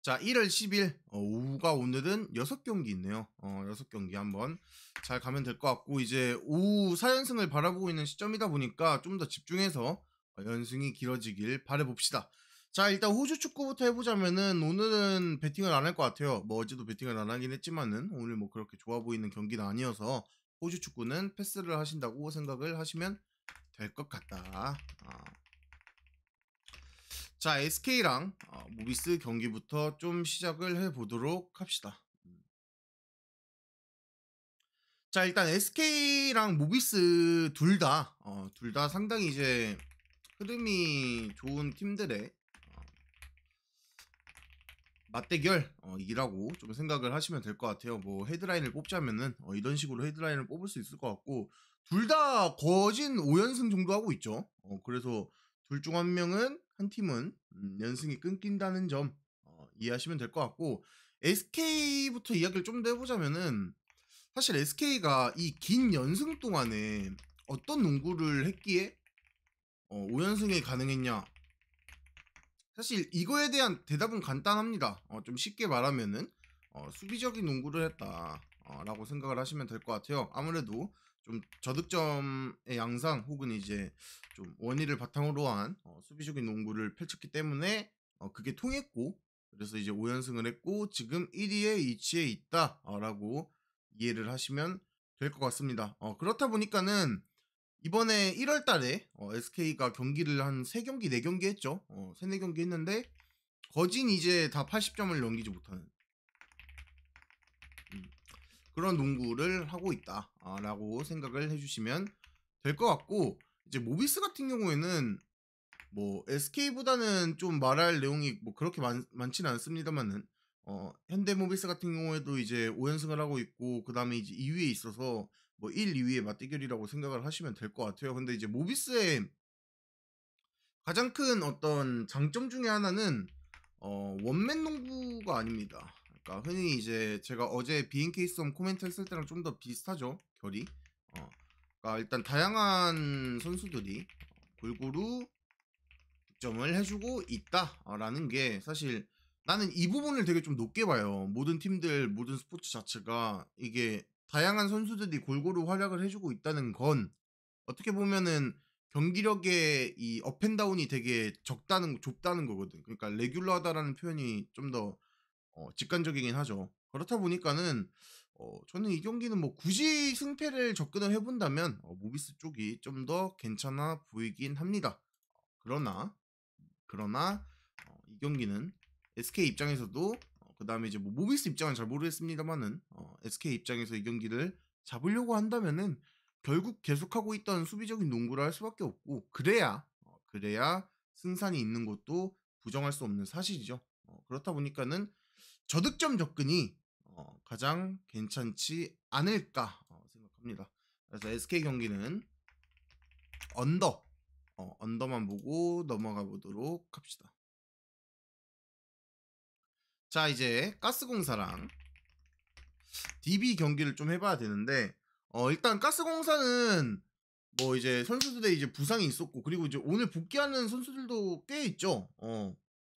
자, 1월 10일 오후가 오늘은 6경기 있네요. 6경기 한번 잘 가면 될 것 같고, 이제 오후 4연승을 바라보고 있는 시점이다 보니까 좀 더 집중해서 연승이 길어지길 바라봅시다. 자, 일단 호주 축구부터 해보자면은 오늘은 배팅을 안 할 것 같아요. 뭐 어제도 배팅을 안 하긴 했지만은 오늘 뭐 그렇게 좋아 보이는 경기는 아니어서 호주 축구는 패스를 하신다고 생각을 하시면 될 것 같다. 자, SK랑 모비스 경기부터 좀 시작을 해보도록 합시다. 자, 일단 SK랑 모비스 둘 다 상당히 이제 흐름이 좋은 팀들의 맞대결이라고 좀 생각을 하시면 될 것 같아요. 뭐 헤드라인을 뽑자면은 이런 식으로 헤드라인을 뽑을 수 있을 것 같고, 둘 다 거진 5연승 정도 하고 있죠. 그래서 둘 중 한 팀은 연승이 끊긴다는 점 이해하시면 될 것 같고, SK부터 이야기를 좀 더 해보자면은 사실 SK가 이 긴 연승 동안에 어떤 농구를 했기에 5연승이 가능했냐? 사실 이거에 대한 대답은 간단합니다. 좀 쉽게 말하면은 수비적인 농구를 했다라고 생각을 하시면 될 것 같아요. 아무래도 좀 저득점의 양상 혹은 이제 좀 원의를 바탕으로 한 수비적인 농구를 펼쳤기 때문에 그게 통했고, 그래서 이제 5연승을 했고 지금 1위에 위치해 있다라고 이해를 하시면 될 것 같습니다. 그렇다 보니까는 이번에 1월 달에 SK가 경기를 한 3경기, 4경기 했죠. 3, 4경기 했는데 거진 이제 다 80점을 넘기지 못하는 음, 그런 농구를 하고 있다라고 생각을 해주시면 될 것 같고, 이제 모비스 같은 경우에는 뭐 SK보다는 좀 말할 내용이 뭐 그렇게 많지는 않습니다만은 현대모비스 같은 경우에도 이제 5연승을 하고 있고, 그 다음에 이제 2위에 있어서 뭐 1, 2위의 맞대결이라고 생각을 하시면 될 것 같아요. 근데 이제 모비스의 가장 큰 어떤 장점 중에 하나는 원맨 농구가 아닙니다. 그러니까 흔히 이제 제가 어제 BNK 썸 코멘트 했을 때랑 좀 더 비슷하죠, 결이. 그러니까 일단 다양한 선수들이 골고루 득점을 해주고 있다라는 게, 사실 나는 이 부분을 되게 좀 높게 봐요. 모든 팀들, 모든 스포츠 자체가 이게 다양한 선수들이 골고루 활약을 해주고 있다는 건 어떻게 보면은 경기력의 이 업앤다운이 되게 좁다는 거거든. 그러니까 레귤러하다라는 표현이 좀 더 직관적이긴 하죠. 그렇다 보니까는 저는 이 경기는 뭐 굳이 승패를 접근을 해본다면 모비스 쪽이 좀 더 괜찮아 보이긴 합니다. 그러나 이 경기는 SK 입장에서도 그다음에 이제 뭐 모비스 입장은 잘 모르겠습니다만은 SK 입장에서 이 경기를 잡으려고 한다면은 결국 계속하고 있던 수비적인 농구를 할 수밖에 없고, 그래야 승산이 있는 것도 부정할 수 없는 사실이죠. 그렇다 보니까는 저득점 접근이 가장 괜찮지 않을까 생각합니다. 그래서 SK 경기는 언더만 보고 넘어가 보도록 합시다. 자, 이제 가스공사랑 DB 경기를 좀 해봐야 되는데, 일단 가스공사는 뭐 이제 선수들의 이제 부상이 있었고, 그리고 이제 오늘 복귀하는 선수들도 꽤 있죠.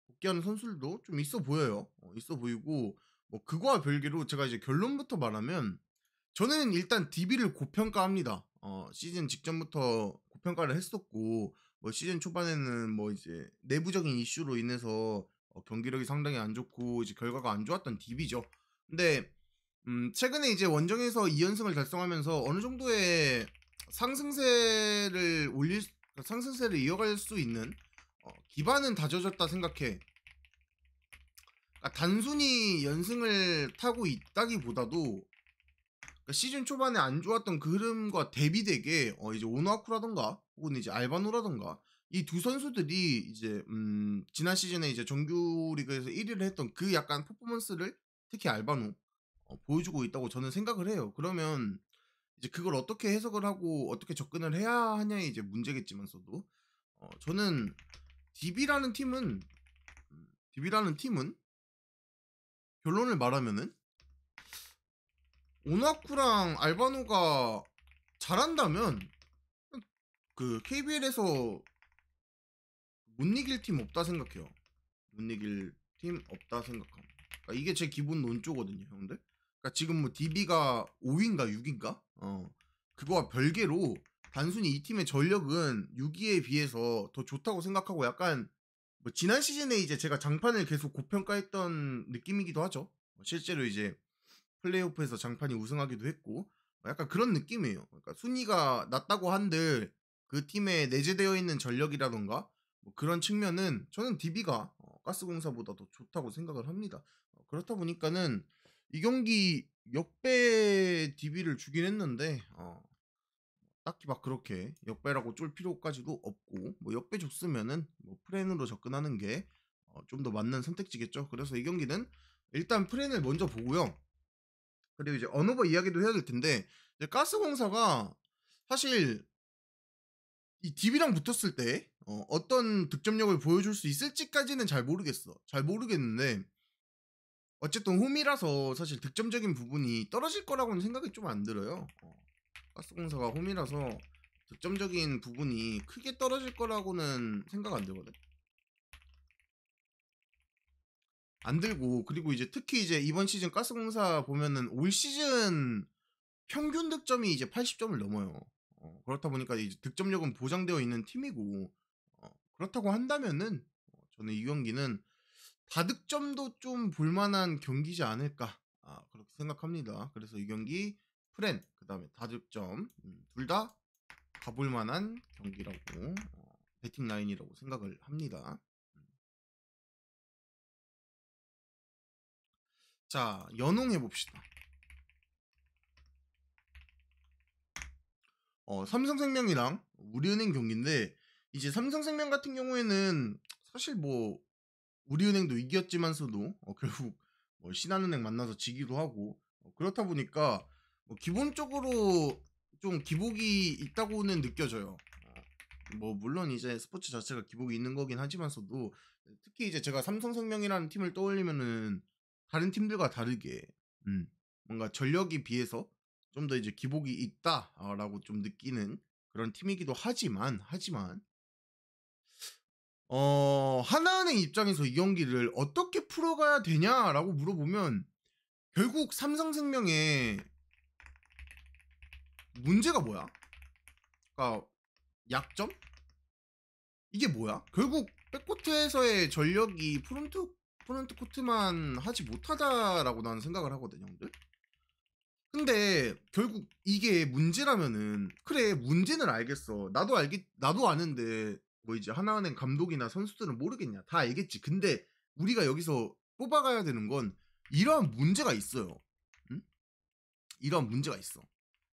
복귀하는 선수들도 좀 있어 보여요. 있어 보이고, 뭐 그거와 별개로 제가 이제 결론부터 말하면 저는 일단 DB를 고평가합니다. 시즌 직전부터 고평가를 했었고, 뭐 시즌 초반에는 뭐 이제 내부적인 이슈로 인해서 경기력이 상당히 안 좋고 이제 결과가 안 좋았던 DB죠. 근데 최근에 이제 원정에서 2연승을 달성하면서 어느 정도의 상승세를 이어갈 수 있는 기반은 다져졌다 생각해. 그러니까 단순히 연승을 타고 있다기보다도, 그러니까 시즌 초반에 안 좋았던 그 흐름과 대비되게 이제 오노아쿠라던가 혹은 이제 알바노라던가 이 두 선수들이 이제 지난 시즌에 이제 정규 리그에서 1위를 했던 그 약간 퍼포먼스를, 특히 알바노 보여주고 있다고 저는 생각을 해요. 그러면 이제 그걸 어떻게 해석을 하고 어떻게 접근을 해야 하냐의 이제 문제겠지만서도 저는 DB라는 팀은 DB라는 팀은 결론을 말하면은 오나쿠랑 알바노가 잘한다면 그 KBL에서 못 이길 팀 없다 생각해요. 못 이길 팀 없다 생각함. 그러니까 이게 제 기본 논조거든요, 형들. 그러니까 지금 뭐 DB가 5인가 6인가? 그거와 별개로 단순히 이 팀의 전력은 6위에 비해서 더 좋다고 생각하고 약간 뭐 지난 시즌에 이제 제가 장판을 계속 고평가했던 느낌이기도 하죠. 실제로 이제 플레이오프에서 장판이 우승하기도 했고 약간 그런 느낌이에요. 그러니까 순위가 낮다고 한들 그 팀에 내재되어 있는 전력이라던가 뭐 그런 측면은 저는 DB가 가스공사보다 더 좋다고 생각을 합니다. 그렇다 보니까는 이 경기 역배 DB를 주긴 했는데 딱히 막 그렇게 역배라고 쫄 필요까지도 없고 뭐 역배 줬으면은 뭐 프렌으로 접근하는 게 좀 더 맞는 선택지겠죠. 그래서 이 경기는 일단 프렌을 먼저 보고요. 그리고 이제 언어버 이야기도 해야 될 텐데 이제 가스공사가 사실 이 DB랑 붙었을 때 어떤 득점력을 보여줄 수 있을지까지는 잘 모르겠어. 잘 모르겠는데 어쨌든 홈이라서 사실 득점적인 부분이 떨어질 거라고는 생각이 좀 안 들어요. 가스공사가 홈이라서 득점적인 부분이 크게 떨어질 거라고는 생각 안 들거든. 안 들고 그리고 이제 특히 이제 이번 시즌 가스공사 보면은 올 시즌 평균 득점이 이제 80점을 넘어요. 그렇다 보니까 이제 득점력은 보장되어 있는 팀이고 그렇다고 한다면은 저는 이 경기는 다득점도 좀 볼만한 경기지 않을까 그렇게 생각합니다. 그래서 이 경기 프렌 그다음에 다득점 둘 다 가볼 만한 경기라고 배팅 라인이라고 생각을 합니다. 자 연홍해 봅시다. 삼성생명이랑 우리은행 경기인데 이제 삼성생명 같은 경우에는 사실 뭐 우리은행도 이겼지만서도 결국 뭐 신한은행 만나서 지기도 하고 그렇다 보니까 뭐 기본적으로 좀 기복이 있다고는 느껴져요. 뭐 물론 이제 스포츠 자체가 기복이 있는 거긴 하지만서도 특히 이제 제가 삼성생명이라는 팀을 떠올리면은 다른 팀들과 다르게 뭔가 전력에 비해서 좀 더 이제 기복이 있다라고 좀 느끼는 그런 팀이기도 하지만 하나은행 입장에서 이 경기를 어떻게 풀어가야 되냐라고 물어보면 결국 삼성생명의 문제가 뭐야? 그러니까 약점? 이게 뭐야? 결국 백코트에서의 전력이 프론트 코트만 하지 못하다라고 나는 생각을 하거든, 형들. 근데 결국 이게 문제라면은 그래 문제는 알겠어. 나도 아는데 뭐 이제 하나은행 감독이나 선수들은 모르겠냐? 다 알겠지. 근데 우리가 여기서 뽑아가야 되는 건 이러한 문제가 있어요. 응? 이러한 문제가 있어.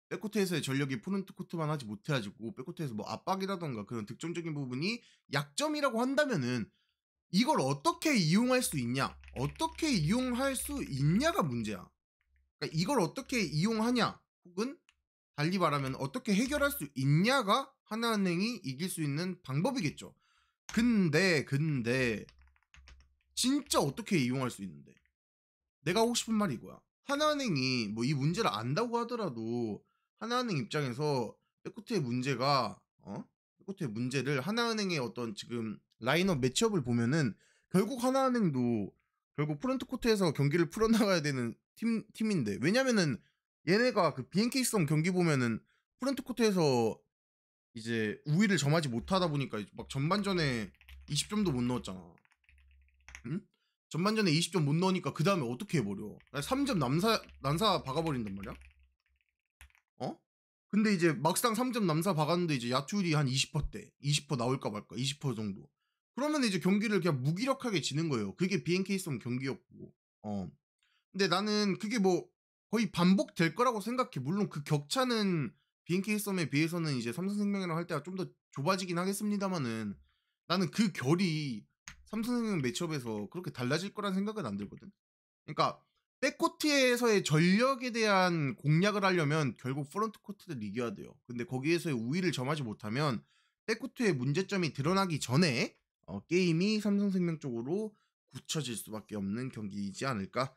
백코트에서의 전력이 프론트 코트만 하지 못해가지고 백코트에서 뭐 압박이라던가 그런 득점적인 부분이 약점이라고 한다면은 이걸 어떻게 이용할 수 있냐? 어떻게 이용할 수 있냐가 문제야. 그러니까 이걸 어떻게 이용하냐? 혹은 달리 말하면 어떻게 해결할 수 있냐가 하나은행이 이길 수 있는 방법이겠죠. 근데 진짜 어떻게 이용할 수 있는데? 내가 하고 싶은 말이 이거야. 하나은행이 뭐 이 문제를 안다고 하더라도 하나은행 입장에서 백코트의 문제가 백코트의 문제를 하나은행의 어떤 지금 라인업 매치업을 보면은 결국 하나은행도 결국 프론트 코트에서 경기를 풀어나가야 되는 팀인데 왜냐면은 얘네가 그 BNK성 경기 보면은 프론트 코트에서 이제 우위를 점하지 못하다 보니까 막 전반전에 20점도 못 넣었잖아. 응? 전반전에 20점 못 넣으니까 그 다음에 어떻게 해버려? 3점 난사 박아버린단 말이야? 어? 근데 이제 막상 3점 남사 박았는데 이제 야투율이 한 20%대 20% 나올까 말까 20% 정도 그러면 이제 경기를 그냥 무기력하게 지는 거예요. 그게 BNK성 경기였고 근데 나는 그게 뭐 거의 반복될 거라고 생각해. 물론 그 격차는 BNK 썸에 비해서는 이제 삼성생명이랑 할 때가 좀 더 좁아지긴 하겠습니다만은 나는 그 결이 삼성생명 매치업에서 그렇게 달라질 거란 생각은 안 들거든. 그러니까 백코트에서의 전력에 대한 공략을 하려면 결국 프론트 코트를 이겨야 돼요. 근데 거기에서의 우위를 점하지 못하면 백코트의 문제점이 드러나기 전에 게임이 삼성생명 쪽으로 굳혀질 수밖에 없는 경기이지 않을까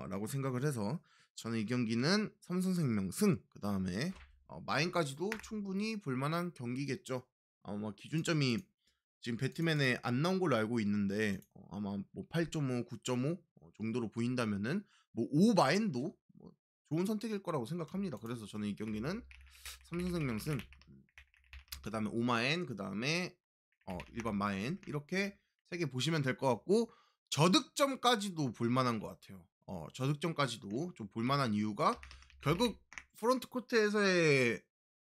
라고 생각을 해서 저는 이 경기는 삼성생명 승, 그 다음에 마인까지도 충분히 볼만한 경기겠죠. 기준점이 지금 배트맨에 안 나온 걸로 알고 있는데 아마 뭐 8.5, 9.5 정도로 보인다면은 뭐 5마인도 뭐 좋은 선택일 거라고 생각합니다. 그래서 저는 이 경기는 삼성생명 승, 그 다음에 5마엔, 그 다음에 일반 마엔 이렇게 3개 보시면 될 것 같고, 저득점까지도 볼만한 것 같아요. 저득점까지도 좀 볼만한 이유가 결국 프론트 코트에서의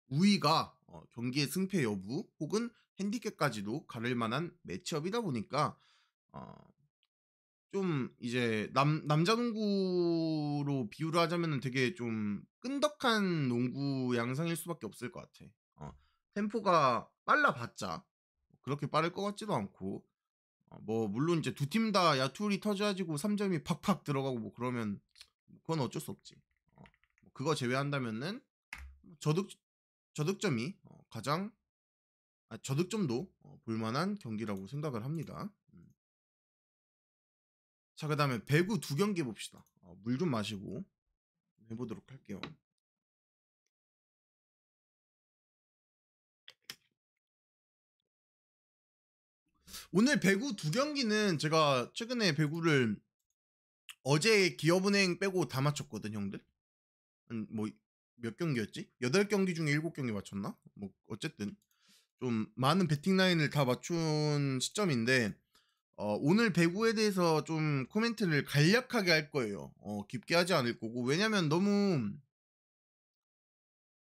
우위가 경기의 승패 여부 혹은 핸디캡까지도 가릴 만한 매치업이다 보니까 어, 좀 이제 남자 농구로 비유를 하자면 되게 좀 끈덕한 농구 양상일 수밖에 없을 것 같아. 템포가 빨라봤자 그렇게 빠를 것 같지도 않고, 뭐 물론 이제 두 팀 다 야투리 터져가지고 3점이 팍팍 들어가고 뭐 그러면 그건 어쩔 수 없지. 뭐 그거 제외한다면은 저득 저득점이 가장 저득점도 볼만한 경기라고 생각을 합니다. 자, 그 다음에 배구 2경기 봅시다. 물 좀 마시고 해보도록 할게요. 오늘 배구 2경기는 제가 최근에 배구를 어제 기업은행 빼고 다 맞췄거든, 형들. 뭐 몇 경기였지? 8경기 중에 7경기 맞췄나? 뭐 어쨌든 좀 많은 배팅 라인을 다 맞춘 시점인데 오늘 배구에 대해서 좀 코멘트를 간략하게 할 거예요. 깊게 하지 않을 거고, 왜냐면 너무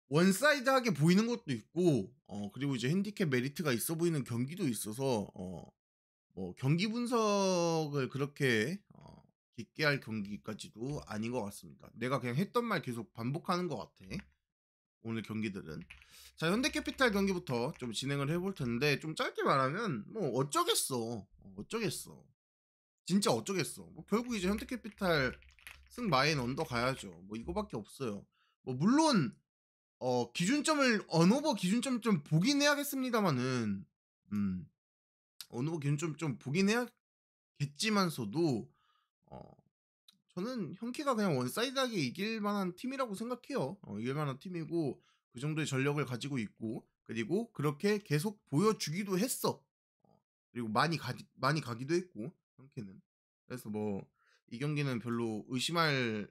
원사이드하게 보이는 것도 있고 그리고 이제 핸디캡 메리트가 있어 보이는 경기도 있어서 뭐 경기 분석을 그렇게 깊게 할 경기까지도 아닌 것 같습니다. 내가 그냥 했던 말 계속 반복하는 것 같아, 오늘 경기들은. 자, 현대캐피탈 경기부터 좀 진행을 해볼 텐데, 좀 짧게 말하면 뭐 어쩌겠어. 어쩌겠어. 진짜 어쩌겠어. 뭐 결국 이제 현대캐피탈 승 마인 언더 가야죠. 뭐 이거밖에 없어요. 뭐 물론 기준점을 언오버 기준점 좀 보긴 해야겠습니다만은, 언오버 기준점 좀 보긴 해야겠지만서도 어 저는 현키가 그냥 원사이드하게 이길 만한 팀이라고 생각해요. 이길 만한 팀이고 그 정도의 전력을 가지고 있고, 그리고 그렇게 계속 보여주기도 했어. 그리고 많이 가기도 했고, 현키는. 그래서 뭐 이 경기는 별로 의심할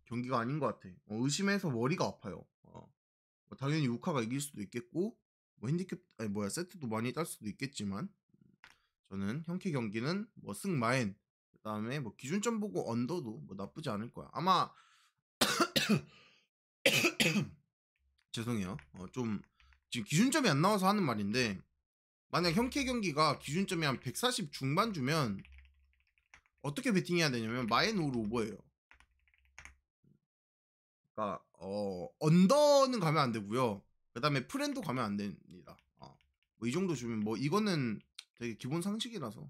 경기가 아닌 것 같아. 의심해서 머리가 아파요. 뭐 당연히 우카가 이길 수도 있겠고, 뭐 핸디캡 아니 뭐야 세트도 많이 딸 수도 있겠지만, 저는 현키 경기는 뭐 승마엔, 그다음에 뭐 기준점 보고 언더도 뭐 나쁘지 않을 거야. 아마 죄송해요. 좀 지금 기준점이 안 나와서 하는 말인데, 만약 현키 경기가 기준점이 한 140 중반 주면 어떻게 베팅해야 되냐면 마엔 오르 오버예요. 그러니까 언더는 가면 안 되고요. 그다음에 프렌도 가면 안 됩니다. 뭐 이 정도 주면 뭐 이거는 되게 기본 상식이라서.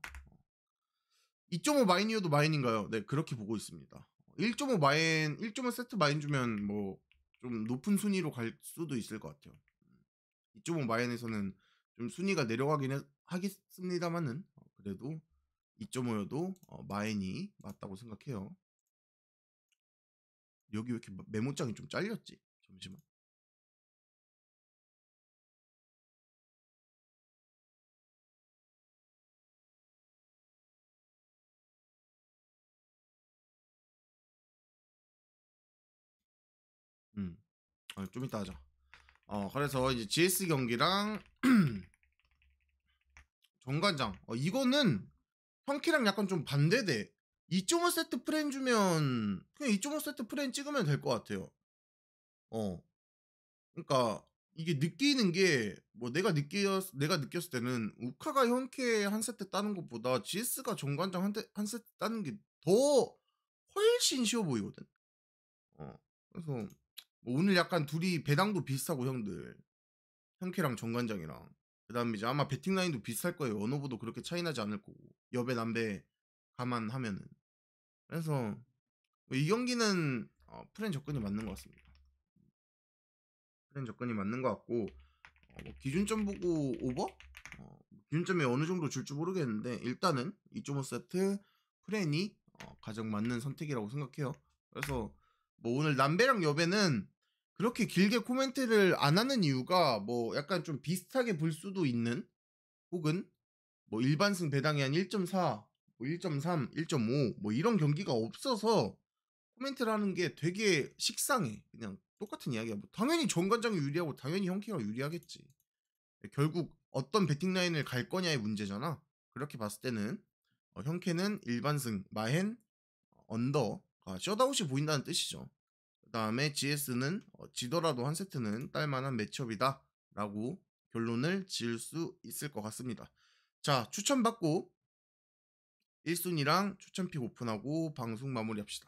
2.5 마인이어도 마인인가요? 네, 그렇게 보고 있습니다. 1.5 마인, 1.5 세트 마인 주면 뭐 좀 높은 순위로 갈 수도 있을 것 같아요. 2.5 마인에서는 좀 순위가 내려가긴 하겠습니다만은 그래도 2.5여도 마인이 맞다고 생각해요. 여기 왜 이렇게 메모장이 좀 잘렸지? 잠시만. 좀 이따 하자. 그래서 이제 GS 경기랑 정관장. 이거는 형키랑 약간 좀 반대돼. 2.5 세트 프레임 주면 그냥 2.5 세트 프레임 찍으면 될 것 같아요. 그러니까 이게 느끼는 게 뭐 내가 느꼈을 때는 우카가 형캐 한 세트 따는 것보다 GS가 정관장 한 세트 따는 게 더 훨씬 쉬워 보이거든. 그래서 뭐 오늘 약간 둘이 배당도 비슷하고, 형들 형캐랑 정관장이랑, 그다음에 이제 아마 배팅 라인도 비슷할 거예요. 언어보도 그렇게 차이 나지 않을 거고, 여배 남배 감안하면은. 그래서 이 경기는 프렌 접근이 맞는 것 같습니다. 프렌 접근이 맞는 것 같고, 뭐 기준점 보고 오버? 기준점이 어느 정도 줄 줄 모르겠는데 일단은 2.5 세트 프렌이 가장 맞는 선택이라고 생각해요. 그래서 뭐 오늘 남배랑 여배는 그렇게 길게 코멘트를 안 하는 이유가 뭐 약간 좀 비슷하게 볼 수도 있는, 혹은 뭐 일반승 배당이 한 1.4, 뭐 1.3, 1.5 뭐 이런 경기가 없어서 코멘트를 하는 게 되게 식상해. 그냥 똑같은 이야기야. 뭐 당연히 정관장이 유리하고 당연히 형캐가 유리하겠지. 결국 어떤 배팅 라인을 갈 거냐의 문제잖아. 그렇게 봤을 때는 형캐는 일반승, 마헨, 언더가 셧아웃이 보인다는 뜻이죠. 그 다음에 GS는 지더라도 한 세트는 딸만한 매치업이다라고 결론을 지을 수 있을 것 같습니다. 자, 추천받고 1순위랑 추천픽 오픈하고 방송 마무리합시다.